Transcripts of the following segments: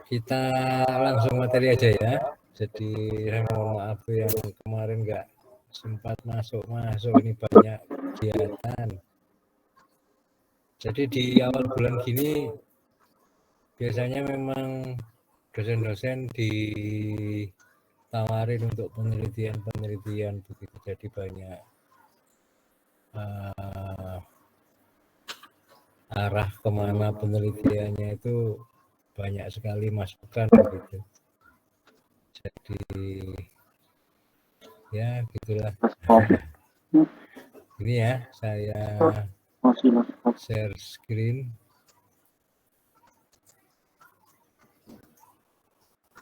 Kita langsung materi aja ya. Jadi saya mohon maaf yang kemarin nggak sempat masuk ini banyak kegiatan. Jadi di awal bulan gini biasanya memang dosen-dosen ditawarin untuk penelitian begitu. Jadi banyak arah kemana penelitiannya itu banyak sekali masukan begitu. Jadi ya gitulah. Ini ya saya share screen.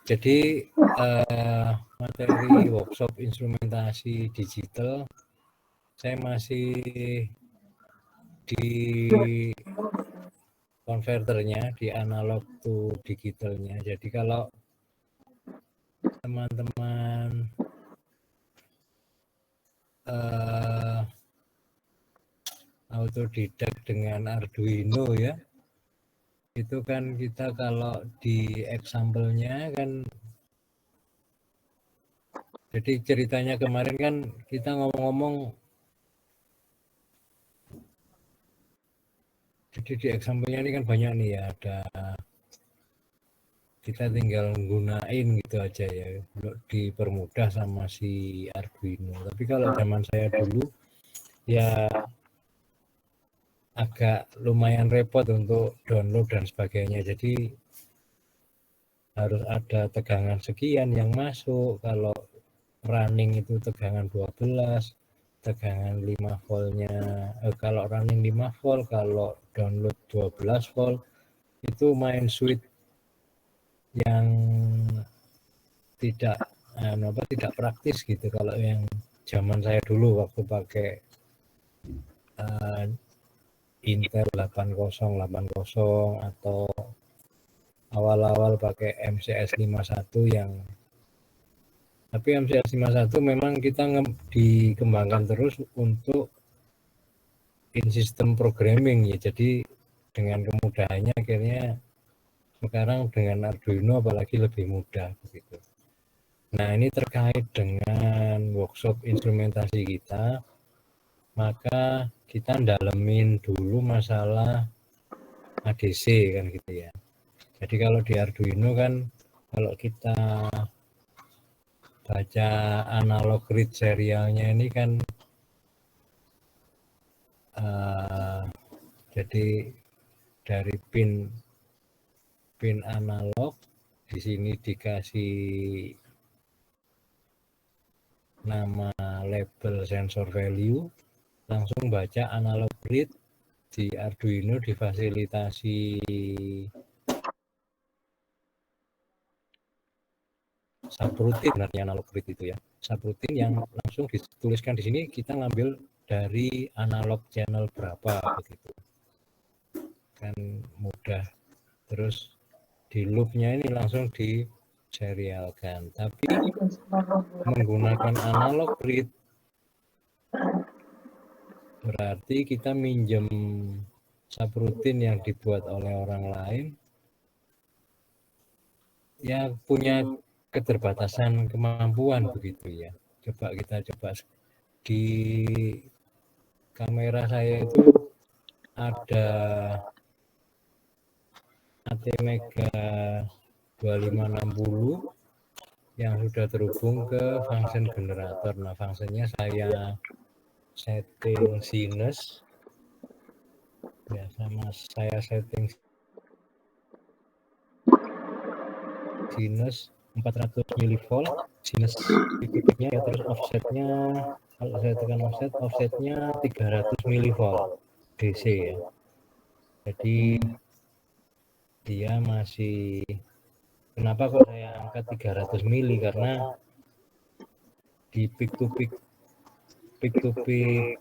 Jadi materi workshop instrumentasi digital saya masih di konverternya, di analog to digitalnya. Jadi kalau teman-teman autodidak dengan Arduino ya, itu kan kita kalau di example-nya kan, jadi ceritanya kemarin kan kita ngomong-ngomong, jadi di example-nya ini kan banyak nih ya, ada kita tinggal gunain gitu aja ya, dipermudah sama si Arduino. Tapi kalau zaman saya dulu ya agak lumayan repot untuk download dan sebagainya. Jadi harus ada tegangan sekian yang masuk. Kalau running itu tegangan 12, tegangan 5 voltnya. Kalau running 5 volt, kalau download 12 volt, itu main switch yang tidak praktis gitu. Kalau yang zaman saya dulu waktu pakai Intel 8080 atau awal-awal pakai MCS 51 yang, tapi MCS 51 memang kita dikembangkan terus untuk in system programming ya. Jadi dengan kemudahannya akhirnya sekarang dengan Arduino apalagi lebih mudah begitu. Nah, ini terkait dengan workshop instrumentasi kita, maka kita dalemin dulu masalah ADC kan gitu ya. Jadi kalau di Arduino kan kalau kita baca analog read serialnya ini kan jadi dari pin analog, di sini dikasih nama label sensor value, langsung baca analog read. Di Arduino difasilitasi subroutine sebenarnya analog read itu ya, subroutine yang langsung dituliskan di sini, kita ngambil dari analog channel berapa begitu kan mudah. Terus di loopnya ini langsung di serialkan, tapi menggunakan analog read berarti kita minjem subroutine yang dibuat oleh orang lain ya, punya keterbatasan kemampuan begitu ya. Coba kita di kamera saya itu ada ATmega 2560 yang sudah terhubung ke function generator. Nah, fungsinya saya setting sinus ya, sama saya setting sinus 400 mV sinus peak-nya ya, terus offsetnya kalau saya tekan offsetnya 300 mV DC ya. Jadi dia masih, kenapa kok saya angkat 300 mili, karena di peak to peak 400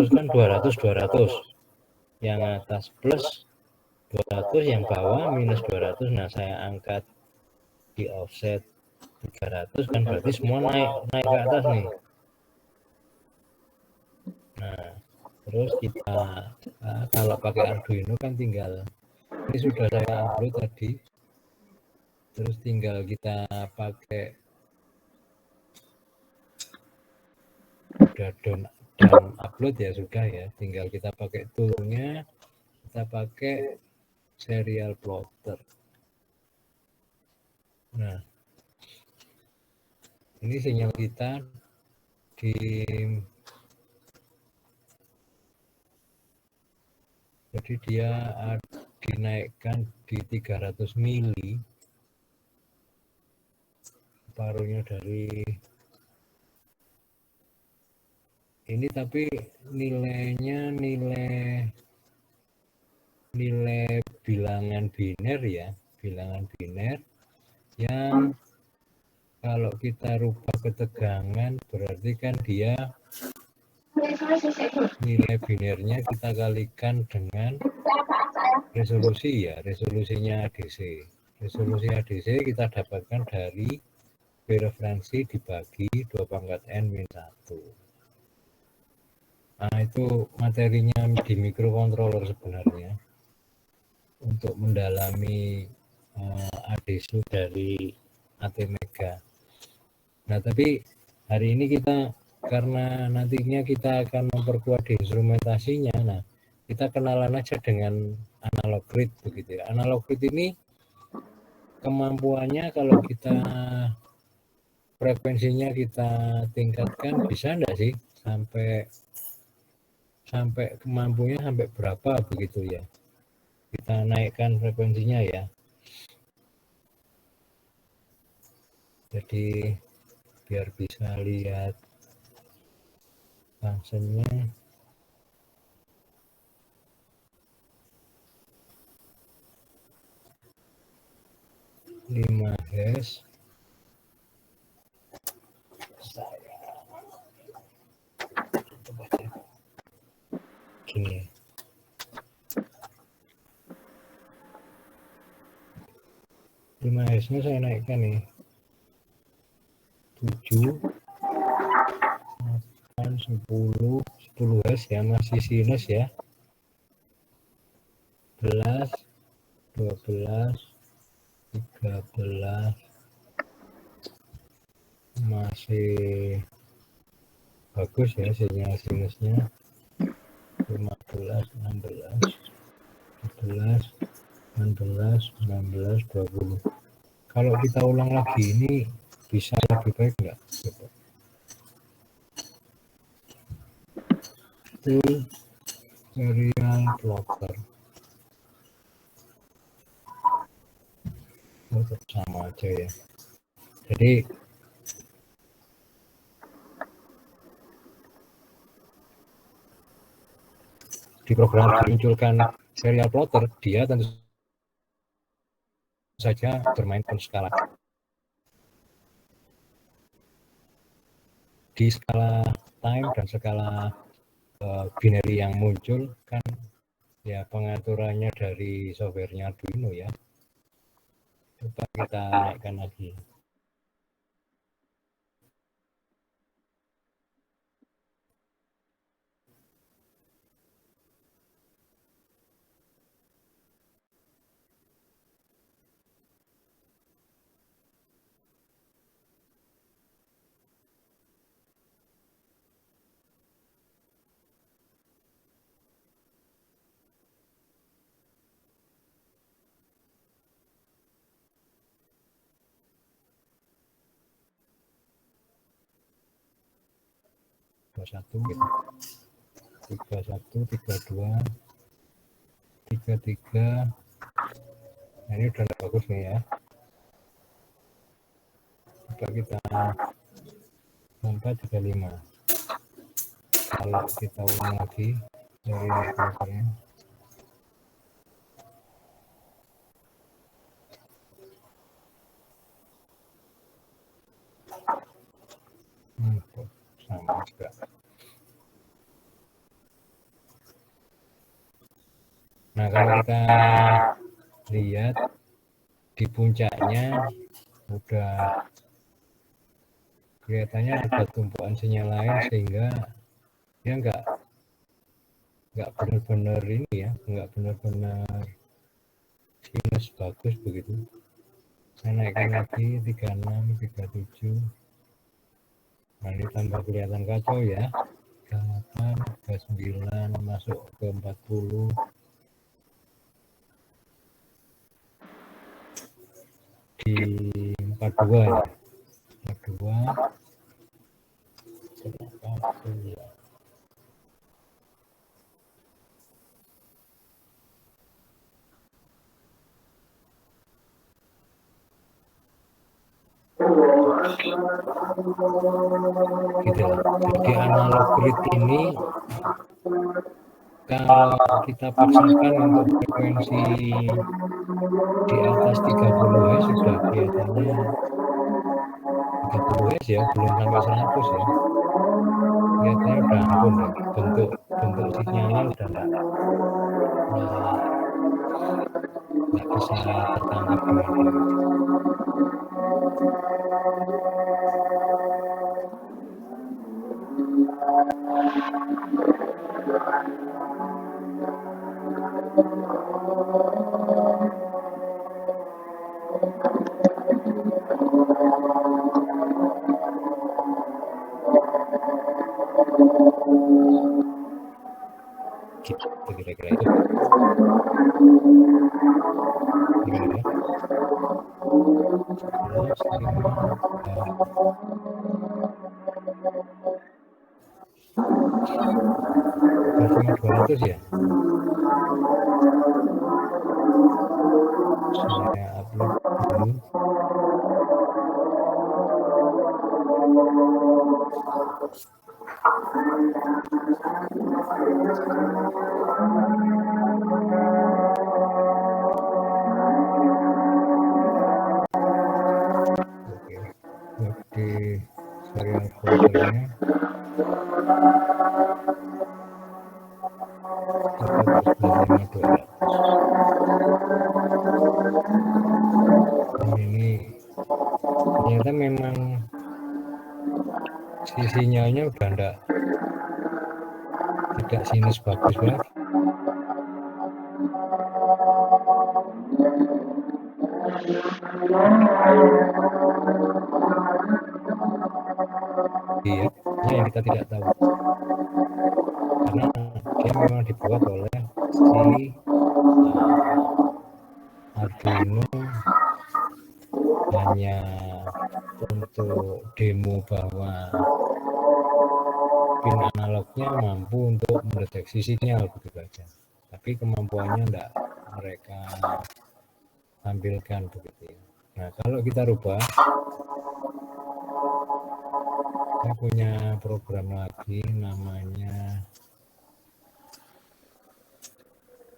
kan 200 yang atas plus 200, yang bawah minus 200. Nah, saya angkat di offset 300 kan berarti semua naik ke atas nih. Nah, terus kita Kalau pakai Arduino kan tinggal, ini sudah saya upload tadi, terus tinggal kita pakai udah dan upload ya sudah ya, tinggal kita pakai toolnya, kita pakai serial plotter. Nah, ini sinyal kita di jadi dia dinaikkan di 300 mili, paruhnya dari ini, tapi nilainya nilai bilangan biner ya, bilangan biner yang kalau kita rubah ketegangan berarti kan dia nilai binernya kita kalikan dengan resolusi ya, resolusinya ADC. Resolusi ADC kita dapatkan dari frekuensi dibagi 2 pangkat N min 1. Nah, itu materinya di microcontroller sebenarnya untuk mendalami ADC dari ATmega. Nah, tapi hari ini kita karena nantinya kita akan memperkuat di instrumentasinya, nah kita kenalan aja dengan analog grid begitu ya. Analog grid ini kemampuannya kalau kita frekuensinya kita tingkatkan bisa enggak sih sampai kemampuannya sampai berapa begitu ya. Kita naikkan frekuensinya ya. Jadi biar bisa lihat fungsinya. 5 Hz. Gini. 5 Hz-nya saya naikkan nih. 7 8 10 Hz ya, masih sinus ya. 11 12 13 masih bagus ya sinyal sinusnya. 15 16 17 16 19 20. Kalau kita ulang lagi ini bisa lebih baik enggak? Coba. Itu serial plotter. Sama aja ya. Jadi di program dimunculkan serial plotter, dia tentu saja bermain skala. Di skala time dan skala binary yang muncul kan ya pengaturannya dari softwarenya Arduino ya. Coba kita naikkan lagi. Satu gitu. 31 32 33. Nah, ini udah bagus nih ya. Coba kita sampai 35. Kalau kita ulang lagi dari ploternya. Sama juga. Nah, kalau kita lihat di puncaknya udah kelihatannya ada tumpuan sinyal lain sehingga dia nggak benar-benar ini ya, nggak benar-benar sinus bagus begitu. Saya naikkan lagi 36, 37. Nah, ini tambah kelihatan kacau ya. 38, 39, masuk ke 40. Di 42 ya. 42. Ya. Gitu lah. Jadi analog grid ini kalau kita paksakan untuk frekuensi di atas 30 Hz sudah kelihatannya 30 Hz ya, belum sampai 100 ya. Kelihatannya udah ampun deh. bentuk sinyalnya udah nggak bisa tertangkap gimana gitu. Gitu kira-kira itu. Gimana ya? 11, 5, 200 ya. Saya upload dulu. Oke, di serial foldernya 14.5.200. Ini ternyata memang sinyalnya udah tidak sinus bagus lagi. Iya, yang kita tidak tahu karena dia memang dibuat oleh si Arduino hanya untuk demo bahwa pin analognya mampu untuk mendeteksi sinyal begitu aja, tapi kemampuannya enggak mereka tampilkan begitu ya. Nah, kalau kita rubah, saya punya program lagi namanya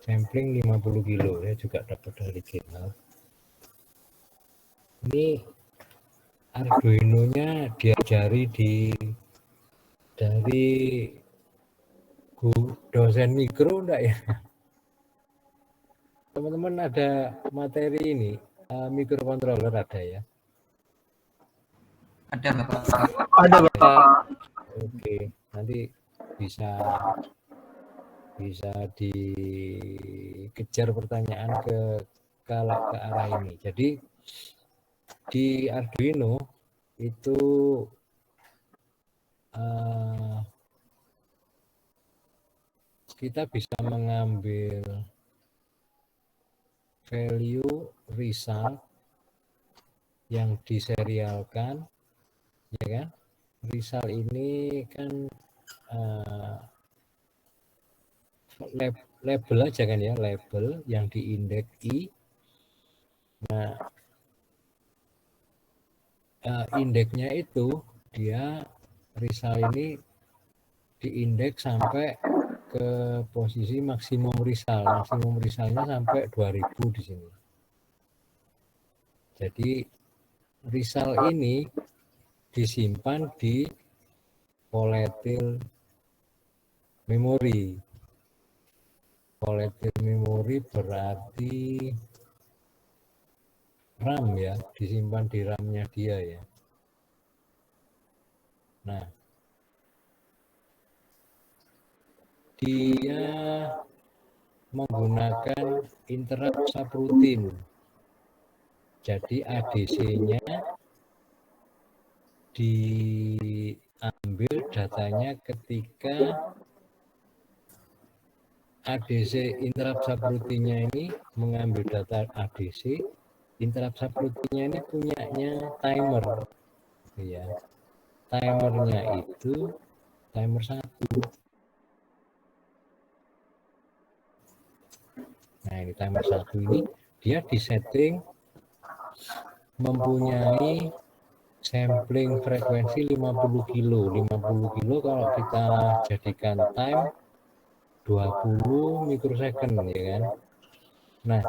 sampling 50 kilo, ya juga dapat dari GitHub. Ini Arduino-nya diajari dari dosen mikro enggak ya? Teman-teman ada materi ini, microcontroller ada ya? Ada Bapak. Ada Bapak. Oke, nanti bisa dikejar pertanyaan kalau ke arah ini. Jadi di Arduino itu kita bisa mengambil value result yang diserialkan, ya kan? Result ini kan label aja kan ya, label yang diindeks I. Nah, indeksnya itu dia result ini diindeks sampai ke posisi maksimum result. Maksimum resultnya sampai 2000 di sini. Jadi result ini disimpan di volatile memory. Volatile memory berarti RAM ya, disimpan di RAM-nya dia ya. Nah, dia menggunakan interrupt subroutine. Jadi ADC-nya diambil datanya ketika ADC interrupt subroutine-nya ini mengambil data ADC, interrupt subroutine-nya ini punyanya timer, ya. Timernya itu timer 1. Nah, ini timer 1 ini dia disetting mempunyai sampling frekuensi 50 kilo. 50 kilo kalau kita jadikan time 20 mikrosecond, ya kan. Nah,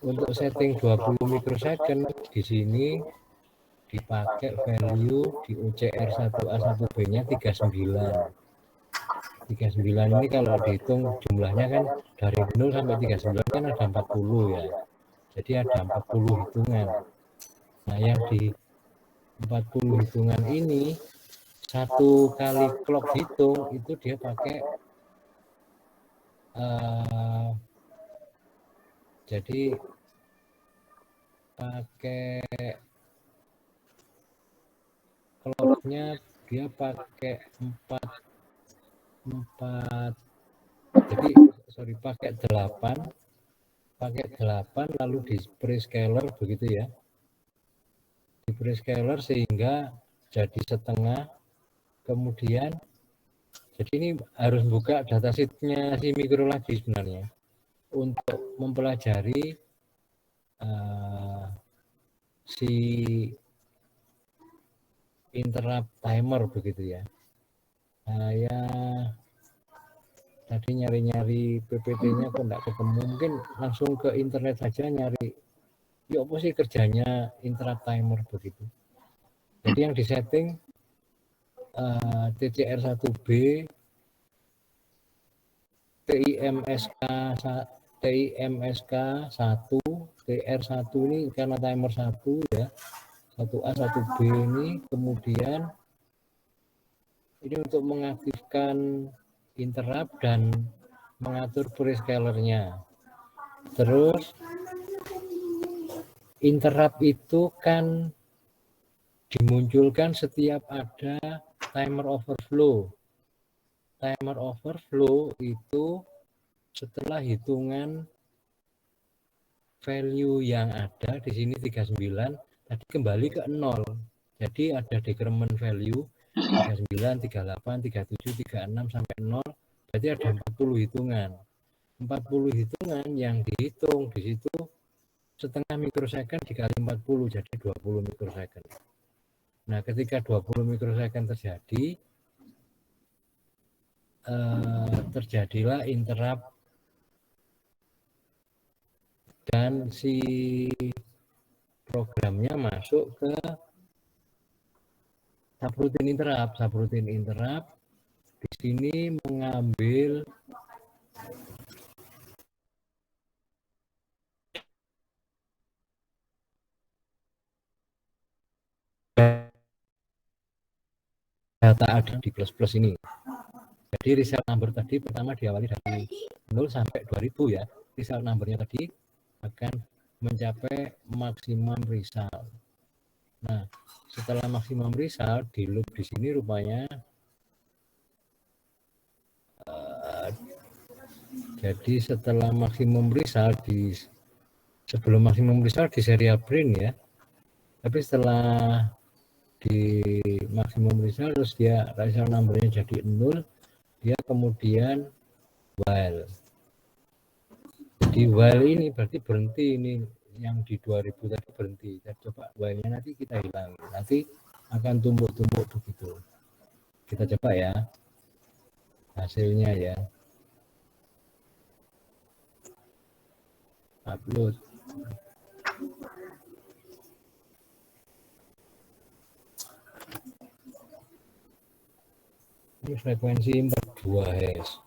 untuk setting 20 mikrosecond di sini dipakai value di UCR 1A 1B-nya 39. 39 ini kalau dihitung jumlahnya kan dari 0 sampai 39 kan ada 40 ya. Jadi ada 40 hitungan. Nah, yang di 40 hitungan ini satu kali clock hitung itu dia pakai jadi pakai clocknya dia pakai 4 jadi pakai 8 lalu di prescaler begitu ya, di prescaler sehingga jadi setengah. Kemudian jadi ini harus buka datasheetnya si mikro lagi sebenarnya untuk mempelajari si interrupt timer begitu ya. Saya tadi nyari-nyari PPT-nya kok enggak ketemu, mungkin langsung ke internet saja nyari ya apa sih kerjanya interrupt timer begitu. Jadi yang disetting TCR1B, TIMSK 1, TR1 ini karena timer 1 ya, 1A 1B ini. Kemudian ini untuk mengaktifkan interrupt dan mengatur prescalernya. Terus interrupt itu kan dimunculkan setiap ada timer overflow. Timer overflow itu setelah hitungan value yang ada di sini 39 tadi kembali ke 0. Jadi ada decrement value 39, 38, 37, 36 sampai 0. Berarti ada 40 hitungan. 40 hitungan yang dihitung di situ setengah mikrosecond dikali 40 jadi 20 mikrosecond. Nah, ketika 20 mikrosecond terjadi, terjadilah interrupt dan si programnya masuk ke subroutine interrupt. Subroutine interrupt di sini mengambil data ada di plus ini. Jadi result number tadi pertama diawali dari 0 sampai 2000 ya. Result numbernya tadi akan mencapai maksimum result. Nah, setelah maksimum result di loop di sini rupanya jadi setelah maksimum result sebelum maksimum result di serial print ya. Tapi setelah di maksimum result terus dia result numbernya jadi 0, dia kemudian while. Jadi while ini berarti berhenti, ini yang di 2000 tadi berhenti. Kita coba while-nya nanti kita hilang. Nanti akan tumbuk-tumbuk begitu. Kita coba ya hasilnya ya. Upload. Ini frekuensi 42 Hz.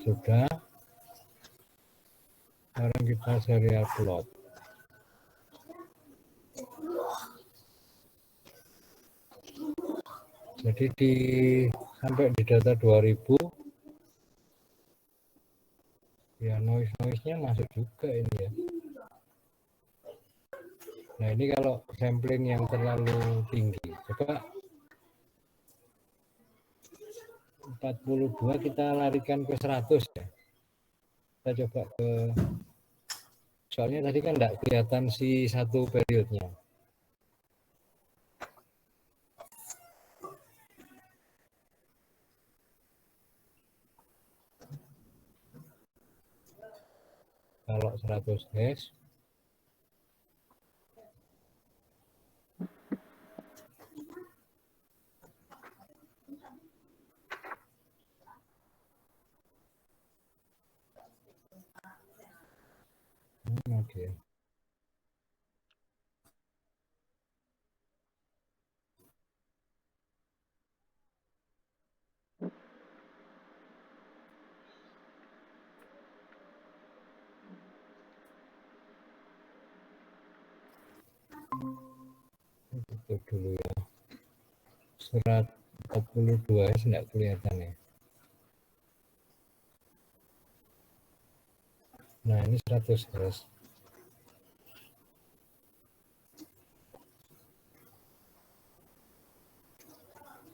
Sudah. Sekarang kita serial plot. Jadi sampai di data 2000 ya noise-nya masuk juga ini ya. Nah ini kalau sampling yang terlalu tinggi, coba 42 kita larikan ke 100 ya. Kita coba ke, soalnya tadi kan enggak kelihatan si satu periodnya. Kalau 100 Hz oke. Itu dulu ya. Surat 42 enggak kelihatan ya. Nah ini 100 Hz.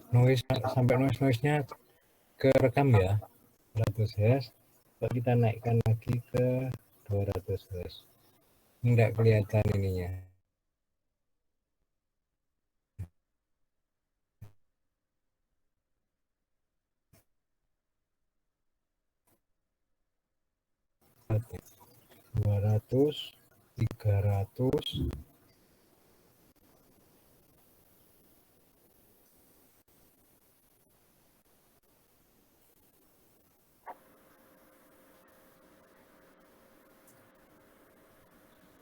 Noise sampai noise-nya kerekam ya 100 Hz. Kalau kita naikkan lagi ke 200 Hz. Enggak kelihatan ininya. Oke. 200, 300,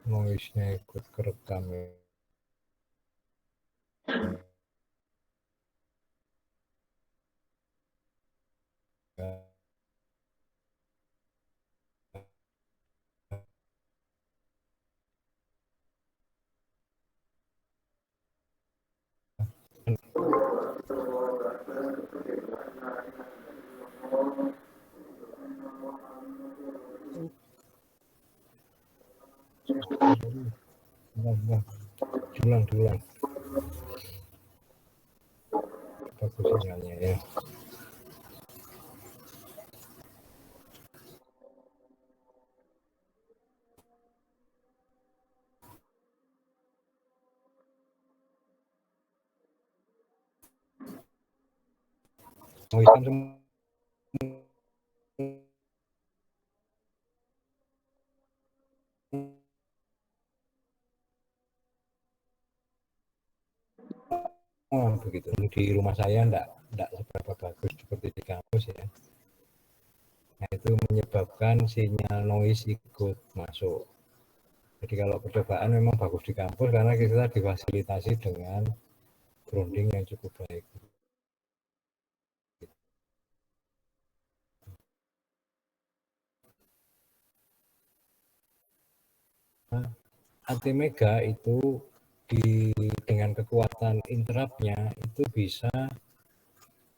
noise-nya ikut kerekam ya. Diulang. Bagus sinyalnya ya. Noise kan semua begitu. Di rumah saya enggak seberapa bagus seperti di kampus ya. Nah itu menyebabkan sinyal noise ikut masuk. Jadi kalau percobaan memang bagus di kampus karena kita difasilitasi dengan grounding yang cukup baik. Nah, ATmega itu dengan kekuatan interruptnya itu bisa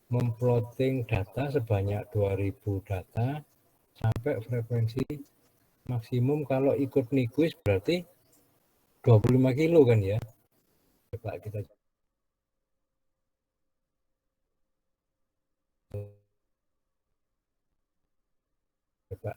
memplotting data sebanyak 2000 data sampai frekuensi maksimum kalau ikut Nyquist berarti 25 kilo kan ya. Coba kita coba.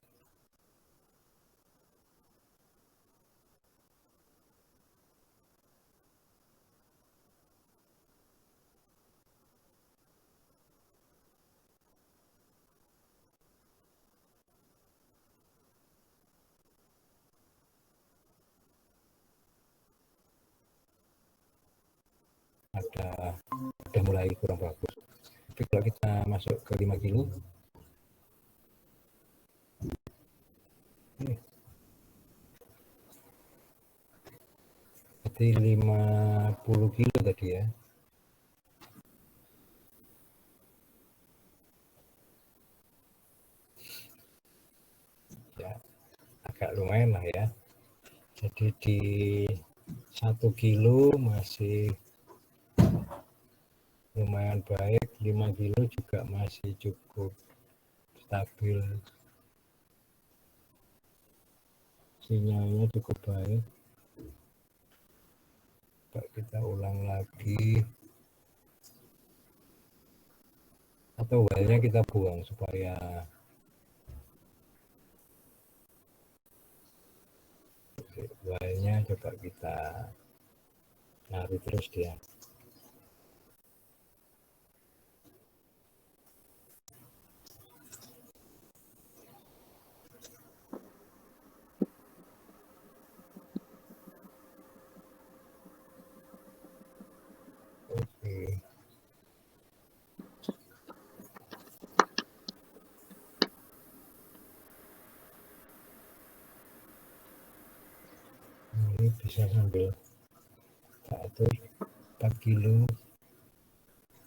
Udah mulai kurang bagus. Tapi kalau kita masuk ke 5 kilo berarti 50 kilo tadi ya. Ya agak lumayan lah ya. Jadi di 1 kilo masih lumayan baik, 5 kilo juga masih cukup stabil, sinyalnya cukup baik. Coba kita ulang lagi, atau wire-nya kita buang supaya wire-nya coba kita lari terus dia. Oke. Ini bisa sambil atur 4 kilo,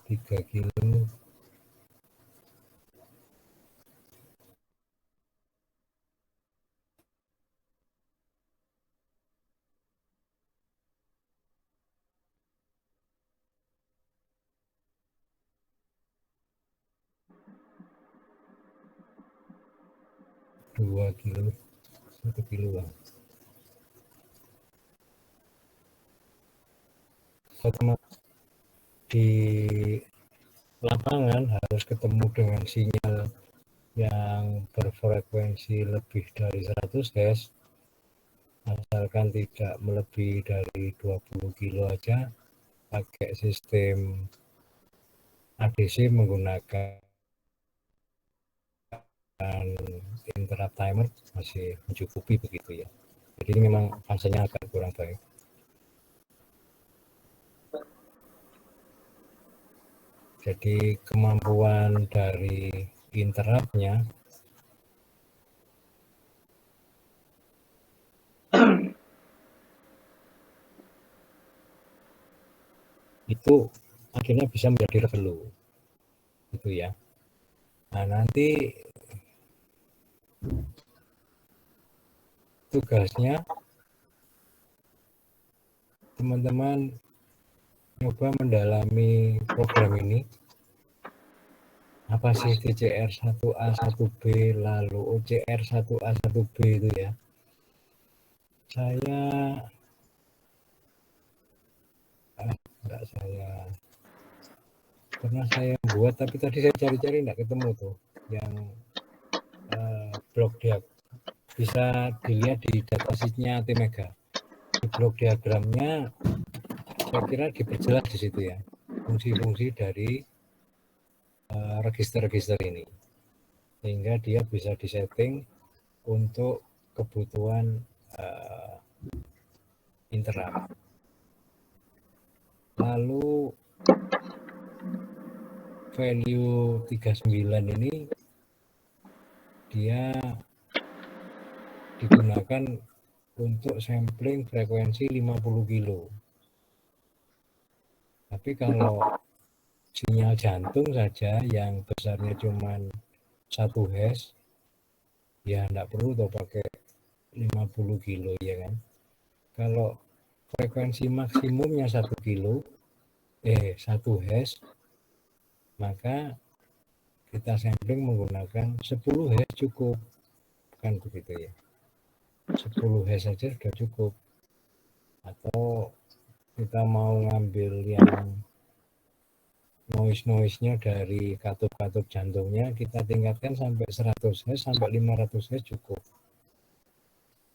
3 kilo, 2 kilo, 1 kiloan. Di lapangan harus ketemu dengan sinyal yang berfrekuensi lebih dari 100 Hz, asalkan tidak melebihi dari 20 kilo aja, pakai sistem ADC menggunakan interrupt timer masih mencukupi begitu ya. Jadi memang fungsinya agak kurang baik. Jadi kemampuan dari interruptnya itu akhirnya bisa menjadi revenue, gitu ya. Nah, nanti tugasnya teman-teman coba mendalami program ini. Apa sih TCR 1A 1B lalu OCR 1A 1B itu ya. Pernah saya buat, tapi tadi saya cari-cari enggak ketemu tuh yang blok diagram. Bisa dilihat di datasheetnya T-Mega. Di blok diagramnya saya kira diperjelas di situ ya, fungsi-fungsi dari register-register ini, sehingga dia bisa disetting untuk kebutuhan interrupt. Lalu value 39 ini dia digunakan untuk sampling frekuensi 50 kilo. Tapi kalau sinyal jantung saja yang besarnya cuma 1 Hz, ya enggak perlu tuh pakai 50 kilo ya kan. Kalau frekuensi maksimumnya 1 Hz, maka kita sampling menggunakan 10 Hz cukup, kan begitu ya. 10 Hz saja sudah cukup. Atau kita mau ngambil yang noise-nya dari katup-katup jantungnya, kita tingkatkan sampai 100 Hz sampai 500 Hz cukup.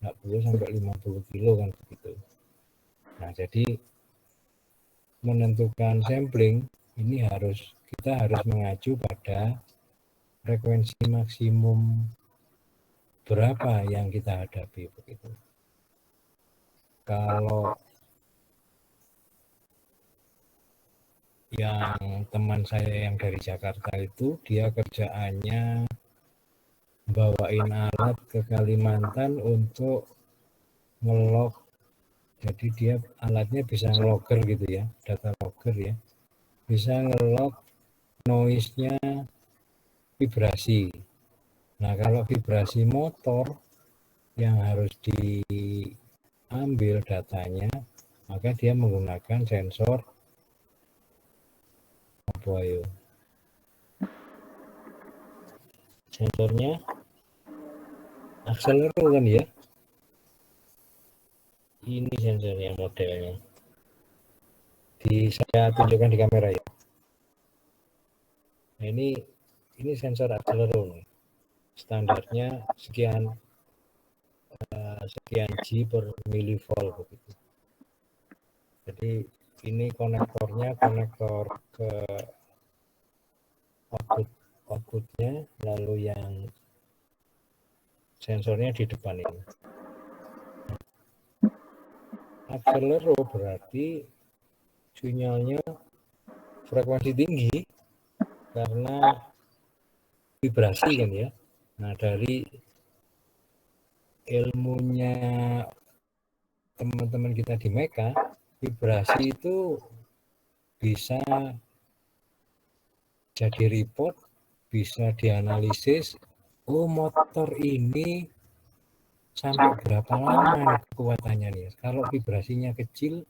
Nggak perlu sampai 50 kilo kan begitu. Nah, jadi menentukan sampling ini kita harus mengacu pada frekuensi maksimum berapa yang kita hadapi begitu. Kalau yang teman saya yang dari Jakarta itu, dia kerjaannya bawain alat ke Kalimantan untuk ngelog. Jadi dia alatnya bisa ngelogger gitu ya, data logger ya. Bisa ngelog noise-nya vibrasi. Nah, kalau vibrasi motor yang harus diambil datanya, maka dia menggunakan sensor apa ayo? Sensornya akselero kan ya? Ini sensornya modelnya. Saya tunjukkan di kamera ya. Nah, ini sensor akselero nih. Standarnya sekian G per milivolt begitu. Jadi ini konektornya konektor ke outputnya, lalu yang sensornya di depan ini. Akselero berarti sinyalnya frekuensi tinggi karena vibrasi kan ya. Nah, dari ilmunya teman-teman kita di Meka, vibrasi itu bisa jadi report, bisa dianalisis, oh motor ini sampai berapa lama nih kekuatannya nih. Kalau vibrasinya kecil,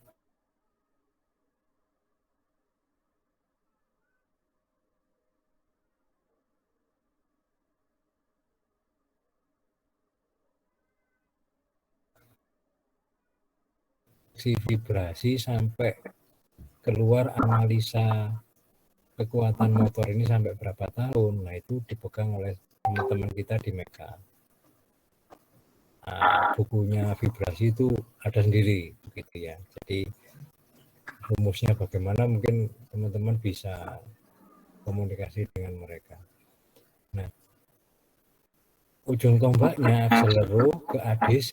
si vibrasi sampai keluar analisa kekuatan motor ini sampai berapa tahun. Nah, itu dipegang oleh teman-teman kita di Meka. Nah, bukunya vibrasi itu ada sendiri begitu ya. Jadi rumusnya bagaimana mungkin teman-teman bisa komunikasi dengan mereka. Nah, ujung tombaknya akselero ke ADC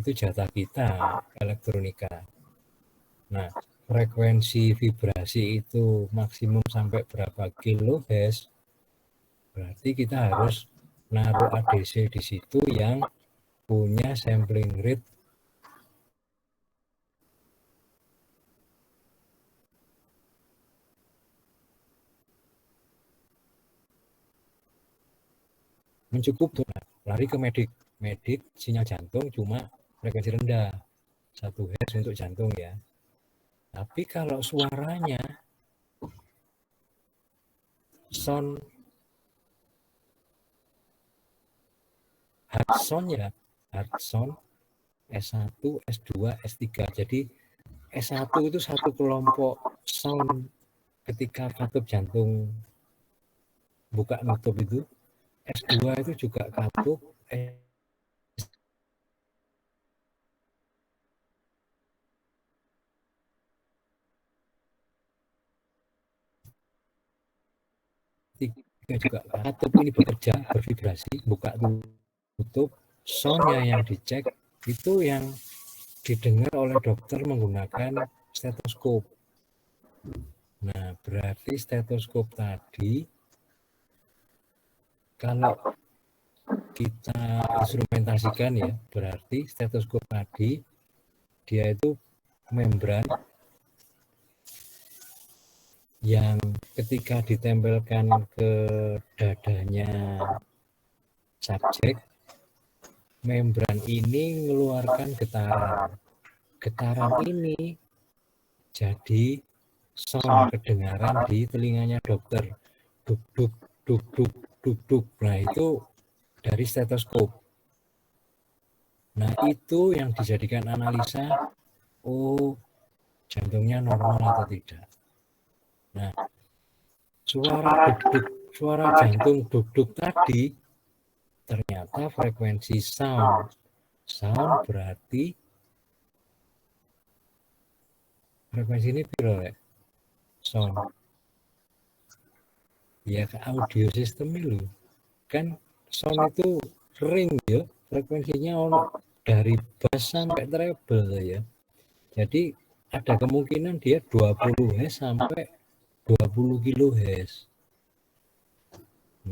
itu jatah kita elektronika. Nah, frekuensi vibrasi itu maksimum sampai berapa kilohertz, berarti kita harus naruh ADC di situ yang punya sampling rate mencukupi. Lari ke medik sinyal jantung cuma frekuensi rendah 1 Hz untuk jantung ya. Tapi kalau suaranya sound hard sound ya, hard sound S1, S2, S3. Jadi S1 itu satu kelompok sound ketika katup jantung buka nutup itu. S2 itu juga katup, S3 juga katup ini bekerja, bervibrasi, buka tutup, soundnya yang dicek itu yang didengar oleh dokter menggunakan stetoskop. Nah, berarti stetoskop tadi kalau kita instrumentasikan ya, berarti stetoskop tadi dia itu membran yang ketika ditempelkan ke dadanya subjek, membran ini mengeluarkan getaran. Getaran ini jadi sound kedengaran di telinganya dokter. Duk duk duk duk duk duk. Nah, itu dari stetoskop. Nah, itu yang dijadikan analisa, oh jantungnya normal atau tidak. Nah, suara jantung duk-duk tadi ternyata frekuensi sound. Sound berarti frekuensi ini piro ya? Sound. Ya ke audio system itu. Kan sound itu ring ya, frekuensinya dari bass sampai treble ya. Jadi ada kemungkinan dia 20 Hz sampai 20 kHz.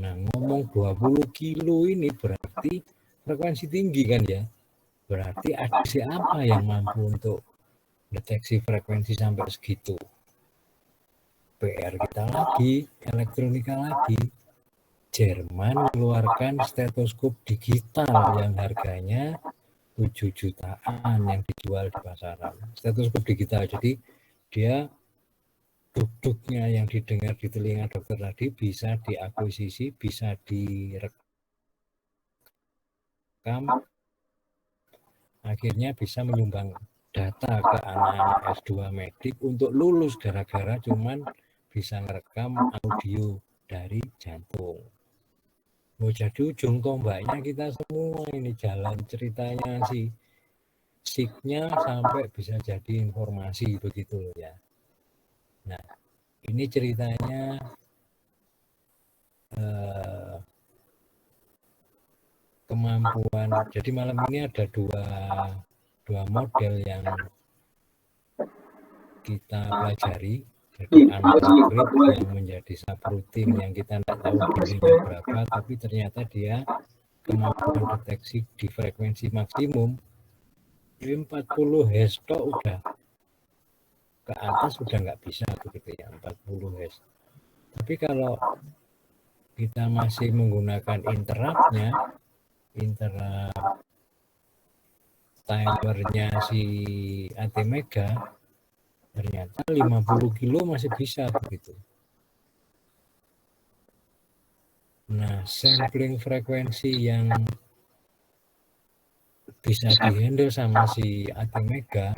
Nah, ngomong 20 kilo ini berarti frekuensi tinggi kan ya. Berarti ADC apa yang mampu untuk deteksi frekuensi sampai segitu? PR kita lagi, elektronika lagi. Jerman mengeluarkan stetoskop digital yang harganya 7 jutaan yang dijual di pasaran. Stetoskop digital, jadi dia duduknya yang didengar di telinga dokter tadi bisa diakuisisi, bisa direkam, akhirnya bisa menyumbang data ke anak-anak S2 medik untuk lulus gara-gara cuman bisa merekam audio dari jantung. Mau jadi ujung tombaknya kita semua ini jalan ceritanya si SIG-nya sampai bisa jadi informasi begitu loh ya. Nah, ini ceritanya kemampuan. Jadi malam ini ada dua model yang kita pelajari. Jadi analog grid yang menjadi subroutine yang kita tidak tahu dirinya berapa, tapi ternyata dia kemampuan deteksi di frekuensi maksimum 40 Hz udah ke atas sudah nggak bisa begitu ya, 40 Hz. Tapi kalau kita masih menggunakan interruptnya, interrupt timernya si ATmega, ternyata 50 kilo masih bisa begitu. Nah, sampling frekuensi yang bisa dihandle sama si ATmega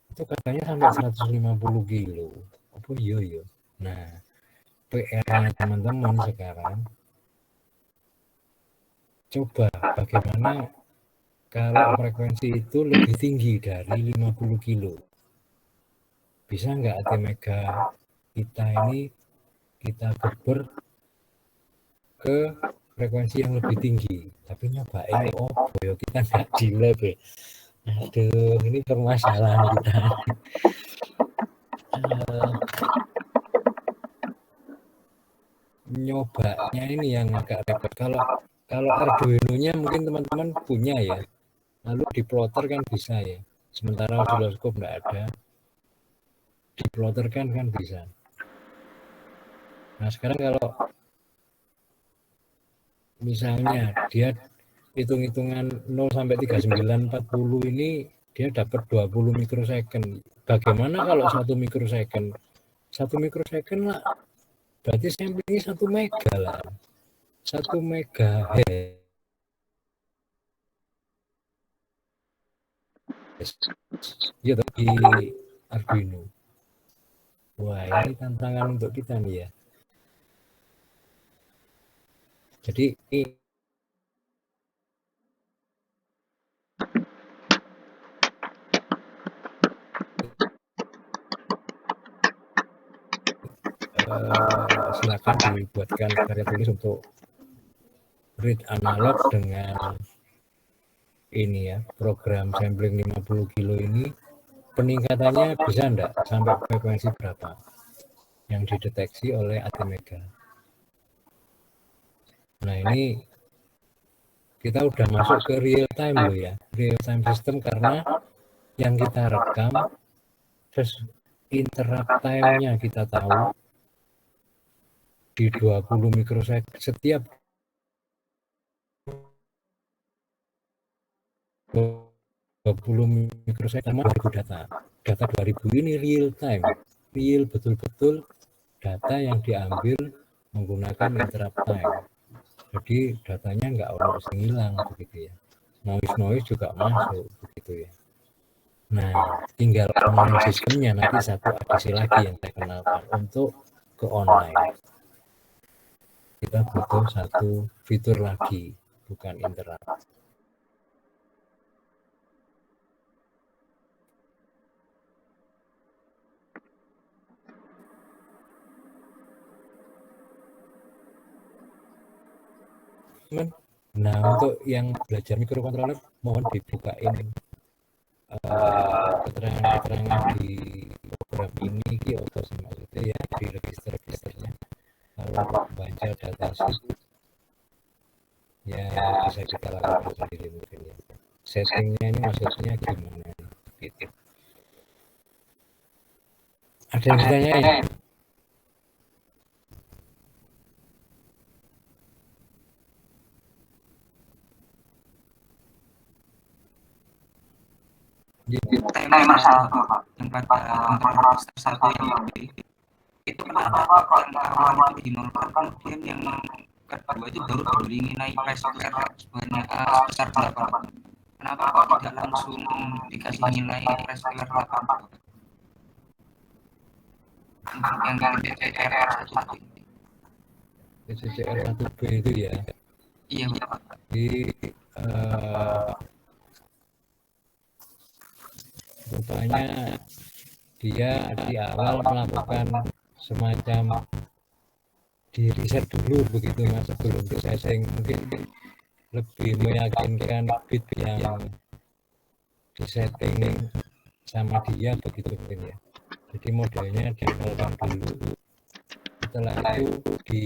itu katanya sampai 150 kilo. Apa iya. Nah, PR-nya teman-teman sekarang coba bagaimana kalau frekuensi itu lebih tinggi dari 50 kilo. Bisa nggak ATmega kita ini kita geber ke frekuensi yang lebih tinggi? Tapi nyobain ya kita nggak di lab ya. Aduh, ini permasalahan kita. Nyobanya ini yang agak repot. Kalau Arduino-nya mungkin teman-teman punya ya. Lalu diploter kan bisa ya. Sementara osiloskop nggak ada. Diploter kan bisa. Nah sekarang kalau misalnya dia hitung-hitungan 0 sampai 3940 ini dia dapat 20 mikrosecond. Bagaimana kalau 1 mikrosecond? 1 mikrosecond lah. Berarti samplingnya 1 mega lah. 1 megahertz. Ya di Arduino. Wah ini tantangan untuk kita nih ya. Jadi ini silakan dibuatkan karya tulis untuk grid analog dengan ini ya, program sampling 50 kilo ini peningkatannya bisa enggak sampai frekuensi berapa yang dideteksi oleh ATmega. Nah ini kita udah masuk ke real time loh ya, real time system karena yang kita rekam terus interrupt time-nya kita tahu di 20 mikrosecond setiap 20 mikrosecond sama 2000 data 2000 ini real time, real betul-betul data yang diambil menggunakan interrupt time. Jadi datanya nggak ono sing hilang begitu ya. Noise juga masuk begitu ya. Nah, tinggal online sistemnya nanti satu adisi lagi yang saya kenalkan untuk ke online. Kita butuh satu fitur lagi, bukan interrupt. Nah, untuk yang belajar mikrokontroler mohon dibukain keterangan-keterangan di program ini apa sih maksudnya ya, di register-registernya. Kalau baca data sheet ya bisa kita lakukan sendiri mungkin ya. Settingnya ini maksudnya gimana gitu. Ada yang ditanyain? Saya masalah tempat satu ini itu kenapa kok yang awal itu dinolkan, kemudian yang kedua itu baru diberi nilai pressure sebanyak sebesar 8. Kenapa kok tidak langsung dikasih nilai pressure 8 untuk yang TCCR 1B? TCCR 1B itu ya. Iya, Pak. Jadi rupanya dia di awal melakukan semacam di riset dulu begitu Mas, sebelum di setting, mungkin lebih meyakinkan bit yang di setting sama dia begitu mungkin ya. Jadi modelnya dinolkan dulu, setelah itu di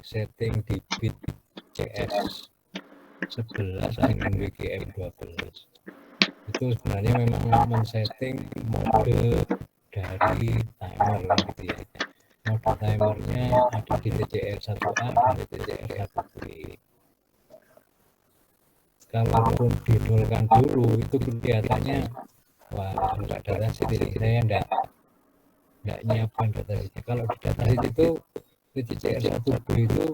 setting di bit CS 11 dengan WGM 12. Itu sebenarnya memang men-setting mode dari timer kan gitu ya. Mode timernya ada di TCR 1A dan TCR 1B. Kalaupun dinolkan dulu itu kelihatannya wah enggak datasheet ini, saya enggak nyiapkan datasheetnya. Kalau di datasheet itu TCR 1B itu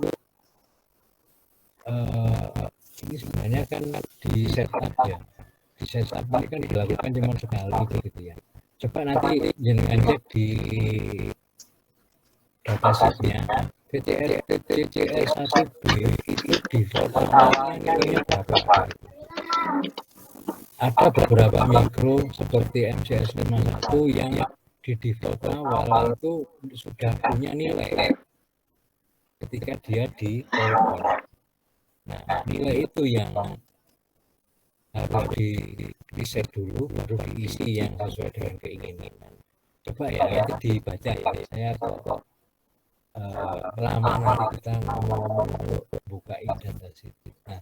ini sebenarnya kan di setup ya. Di setup ini kan dilakukan cuma sekali begitu ya. Coba nanti jenengan cek di datasheetnya TCR 1B itu default nilainya berapa. Ada beberapa mikro seperti MCS 51 yang di default awal itu sudah punya nilai ketika dia di power on. Nah, nilai itu yang harus di reset dulu baru diisi yang sesuai dengan keinginan. Coba ya nanti dibaca ya, saya kok lama nanti kita ngomong untuk bukain datasheet. Nah,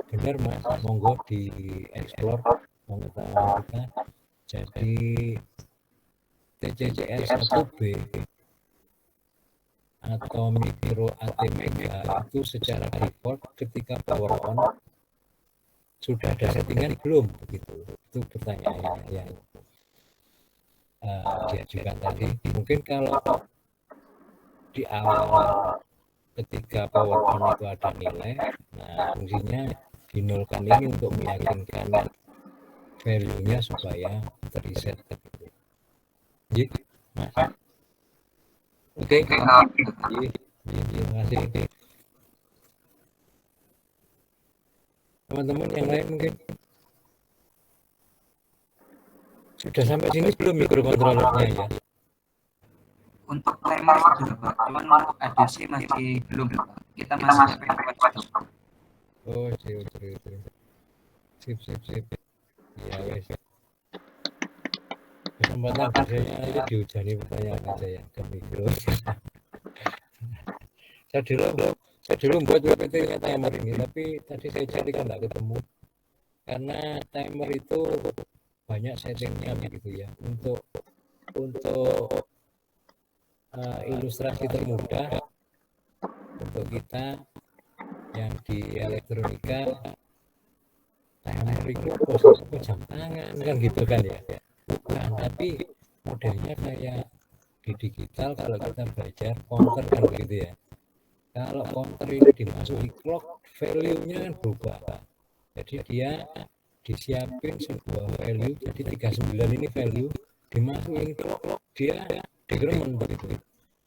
benar Mas, monggo di explore pengetahuan kita. Jadi TCCR 1B atau mikro ATMega itu secara default ketika power on sudah ada settingan belum begitu? Itu pertanyaannya yang diajukan tadi. Mungkin kalau di awal ketika power on itu ada nilai, nah fungsinya dinolkan ini untuk meyakinkan value-nya supaya terreset gitu. Jadi, Mas. Oke. Terima kasih. Teman-teman yang lain mungkin sudah sampai sini belum mikrokontrolernya ya? Untuk timer sudah Pak, cuman untuk ADC masih belum Pak. Kita masih stop. Oh, sip. Ya wes. Kesempatan biasanya itu dihujani pertanyaan aja ya ke mikro. saya dulu buat WPT timer ini, tapi tadi saya cari kan nggak ketemu. Karena timer itu banyak settingnya begitu ya. Untuk ilustrasi termudah untuk kita yang di elektronika, timer itu posisi jam tangan kan gitu kan ya. Bukan, tapi modelnya kayak di digital kalau kita belajar counter kan begitu ya. Kalau counter ini dimasuki clock, value-nya kan berubah. Jadi dia disiapin sebuah value, jadi 39 ini value, dimasukin clock, dia dikremen begitu.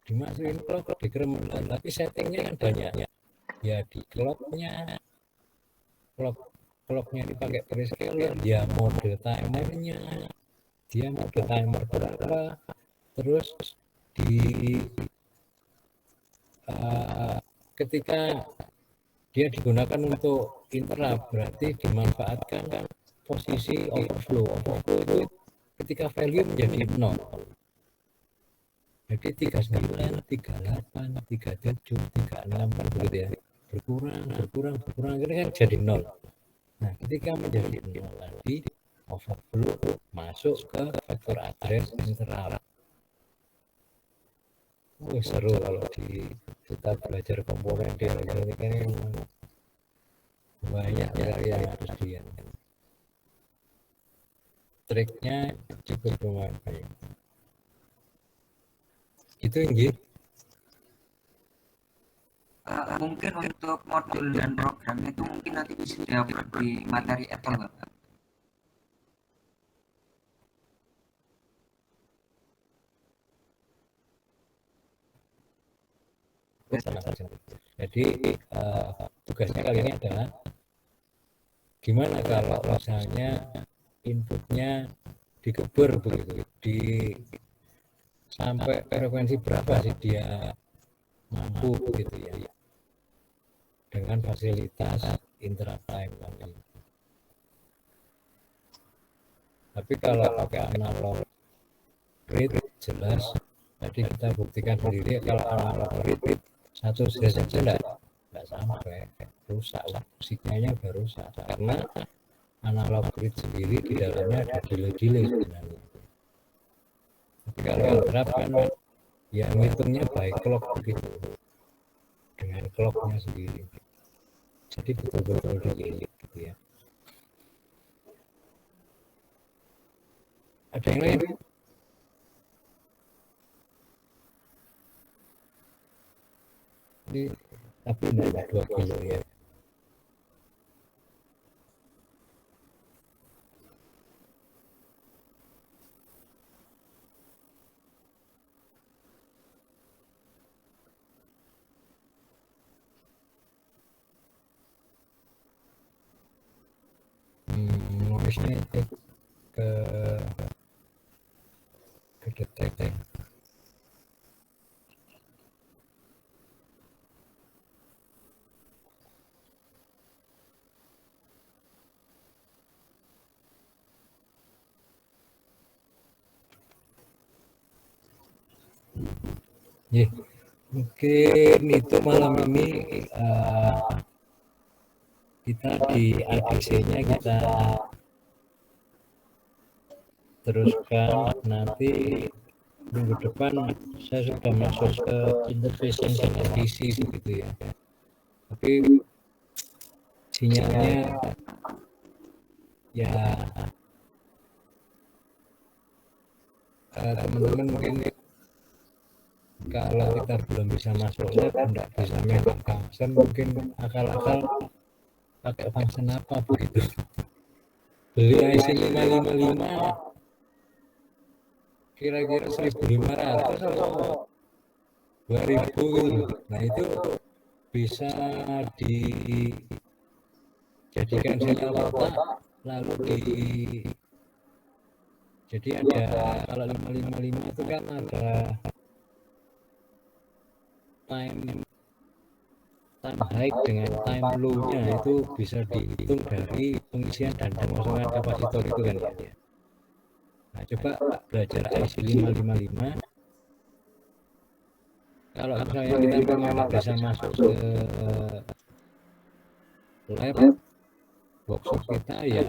Dimasukin clock, dikremen, tapi settingnya kan banyak. Ya di clocknya dipakai prescaler, dia mode timernya, dia mode timer berapa, terus di ketika dia digunakan untuk interrupt berarti dimanfaatkan posisi overflow itu ketika value menjadi 0. Jadi 39, 38, 37, 36 kan begitu ya. Berkurang ini kan jadi 0. Nah, ketika menjadi 0 tadi overflow masuk ke vektor address interrupt. Seru kalau kita belajar komponen di elektronika ini banyak yang harus dia. Triknya cukup lumayan. Itu nggih. Mungkin untuk modul dan programnya itu mungkin nanti bisa di-upload di materi etol, Bapak. Jadi tugasnya kali ini adalah gimana kalau misalnya inputnya digeber begitu, di sampai frekuensi berapa sih dia mampu gitu ya, dengan fasilitas intertime tadi. Tapi kalau pakai analog grid jelas tadi kita buktikan sendiri, kalau analog grid satu set saja enggak sampai, rusak, sinyalnya udah rusak karena analog grid sendiri di dalamnya ada delay sebenarnya. Tapi kalau diterapkan ya ngitungnya by clock begitu, dengan clocknya sendiri, jadi betul-betul delay gitu ya. Ada yang lain? Ini tapi enggak 2 kilo ya. Noise-nya ke detect ya. Mungkin itu malam ini kita di ADC-nya kita teruskan. Nanti minggu depan saya sudah masuk ke interfacing dan ADC begitu ya. Tapi sinyalnya ya teman-teman mungkin kalau kita belum bisa masuk lab, tidak bisa main function, mungkin akal-akal pakai function apa begitu. Beli IC 555 kira-kira 1.500 atau 2.000 gitu. Nah itu bisa dijadikan sinyal kotak, lalu jadi ada, kalau 555 itu kan ada time high dengan time low-nya, itu bisa dihitung dari pengisian dan pengosongan kapasitor itu kan ya. Nah coba belajar IC 555. Kalau misalnya kita memang bisa masuk ke lab workshop kita ya